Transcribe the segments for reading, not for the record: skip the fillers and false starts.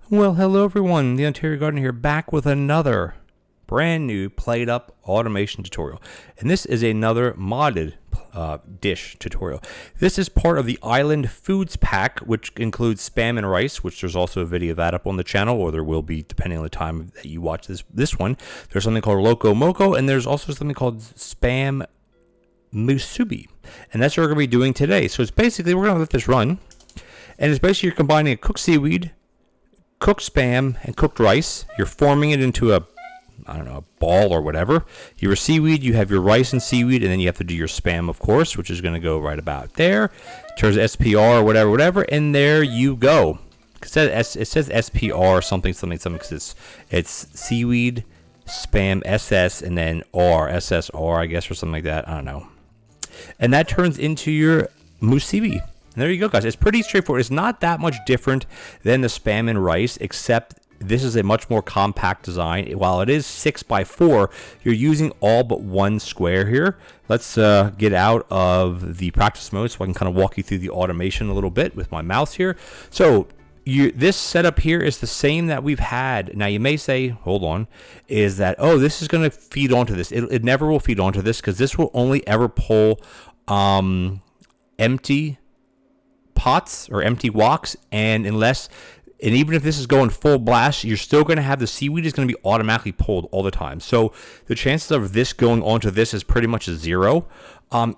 Well, hello everyone. The Ontario Gardener here, back with another brand new PlateUp automation tutorial. And this is another modded dish tutorial. This is part of the Island Foods pack, which includes spam and rice, which there's also a video of that up on the channel, or there will be depending on the time that you watch this one. There's something called Loco Moco, and there's also something called spam Musubi. And that's what we're going to be doing today. So it's basically, we're going to let this run. And it's basically you're combining a cooked seaweed, cooked spam, and cooked rice. You're forming it into a ball or whatever. Your seaweed, you have your rice and seaweed, and then you have to do your spam, of course, which is going to go right about there. Turns SPR or whatever, and there you go. It says SPR something, because it's seaweed, spam, SS, and then R, SSR, I guess, or something like that. I don't know. And that turns into your musubi. And there you go, guys. It's pretty straightforward. It's not that much different than the spam and rice, except this is a much more compact design. While it is 6x4, you're using all but one square here. Let's get out of the practice mode so I can kind of walk you through the automation a little bit with my mouse here. So this setup here is the same that we've had. Now you may say, hold on, is that, oh, this is going to feed onto this. It never will feed onto this, because this will only ever pull empty pots or empty woks, and even if this is going full blast, you're still going to have the seaweed is going to be automatically pulled all the time. So the chances of this going onto this is pretty much a zero.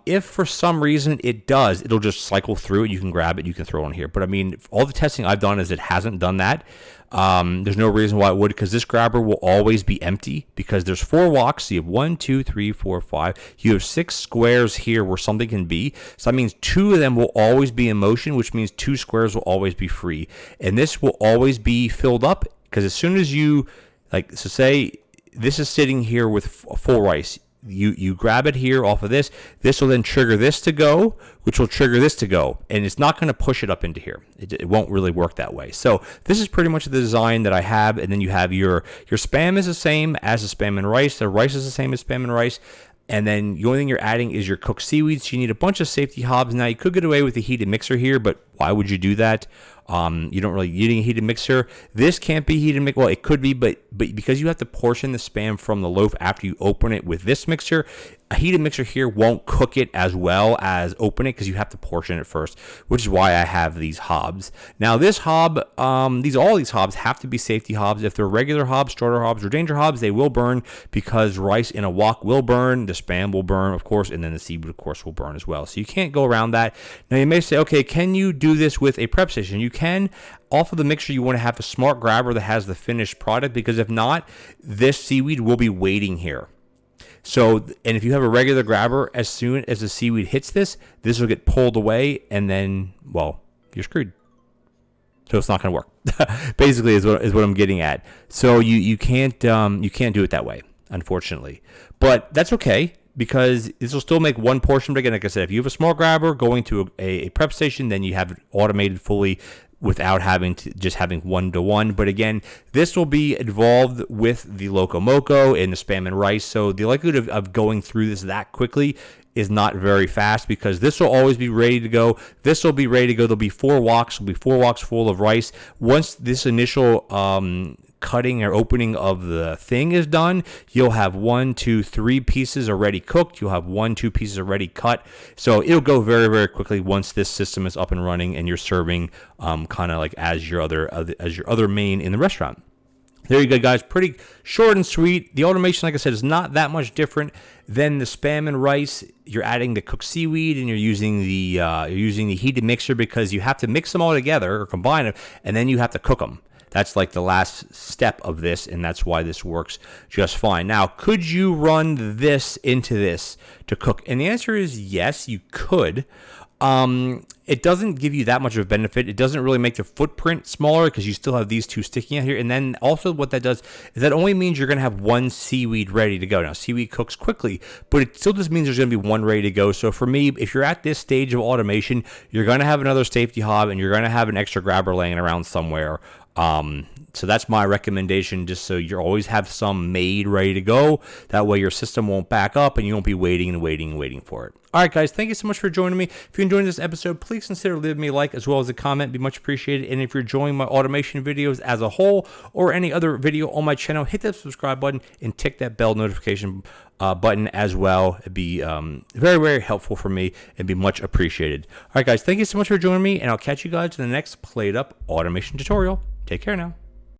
If for some reason it'll just cycle through it. You can grab it, you can throw it on here. But I mean, all the testing I've done is it hasn't done that. There's no reason why it would, because this grabber will always be empty, because there's 4 woks. So you have 1, 2, 3, 4, 5. You have 6 squares here where something can be. So that means 2 of them will always be in motion, which means 2 squares will always be free. And this will always be filled up, because as soon as you, so say this is sitting here with full rice. You grab it here off of this. This will then trigger this to go, which will trigger this to go. And it's not going to push it up into here. It won't really work that way. So this is pretty much the design that I have. And then you have your spam is the same as the spam and rice. The rice is the same as spam and rice. And then the only thing you're adding is your cooked seaweed. So you need a bunch of safety hobs. Now you could get away with the heated mixer here, but why would you do that? You don't really need a heated mixer. This can't be heated mixer. Well, it could be, but because you have to portion the spam from the loaf after you open it with this mixer, a heated mixer here won't cook it as well as open it, because you have to portion it first, which is why I have these hobs. Now this hob, all these hobs have to be safety hobs. If they're regular hobs, starter hobs, or danger hobs, they will burn, because rice in a wok will burn, the spam will burn, of course, and then the seaweed, of course, will burn as well. So you can't go around that. Now you may say, okay, can you do this with a prep station? You can. Off of the mixture, you want to have a smart grabber that has the finished product, because if not, this seaweed will be waiting here. So, and if you have a regular grabber, as soon as the seaweed hits this will get pulled away, and then, well, you're screwed. So it's not going to work. Basically, is what I'm getting at. So you can't do it that way, unfortunately. But that's okay, because this will still make one portion. But again, like I said, if you have a small grabber going to a prep station, then you have it automated fully, without having one-to-one. But again, this will be involved with the Loco Moco and the spam and rice. So the likelihood of going through this that quickly is not very fast, because this will always be ready to go. This will be ready to go. There'll be 4 woks. There'll be 4 woks full of rice. Once this initial cutting or opening of the thing is done, you'll have 1, 2, 3 pieces already cooked. You'll have 1, 2 pieces already cut. So it'll go very, very quickly once this system is up and running, and you're serving kind of like as your other main in the restaurant. There you go, guys. Pretty short and sweet. The automation, like I said, is not that much different than the spam and rice. You're adding the cooked seaweed, and you're using the heated mixer, because you have to mix them all together or combine them, and then you have to cook them. That's like the last step of this, and that's why this works just fine. Now, could you run this into this to cook? And the answer is yes, you could. It doesn't give you that much of a benefit. It doesn't really make the footprint smaller, because you still have these 2 sticking out here. And then also what that does is that only means you're going to have 1 seaweed ready to go. Now, seaweed cooks quickly, but it still just means there's going to be 1 ready to go. So for me, if you're at this stage of automation, you're going to have another safety hob, and you're going to have an extra grabber laying around somewhere. So that's my recommendation, just so you always have some made ready to go. That way your system won't back up, and you won't be waiting and waiting and waiting for it. All right, guys, thank you so much for joining me. If you're enjoying this episode, please consider leaving me a like as well as a comment. It'd be much appreciated. And if you're enjoying my automation videos as a whole or any other video on my channel, hit that subscribe button and tick that bell notification button as well. It'd be very, very helpful for me and be much appreciated. All right, guys, thank you so much for joining me, and I'll catch you guys in the next PlateUp automation tutorial. Take care now.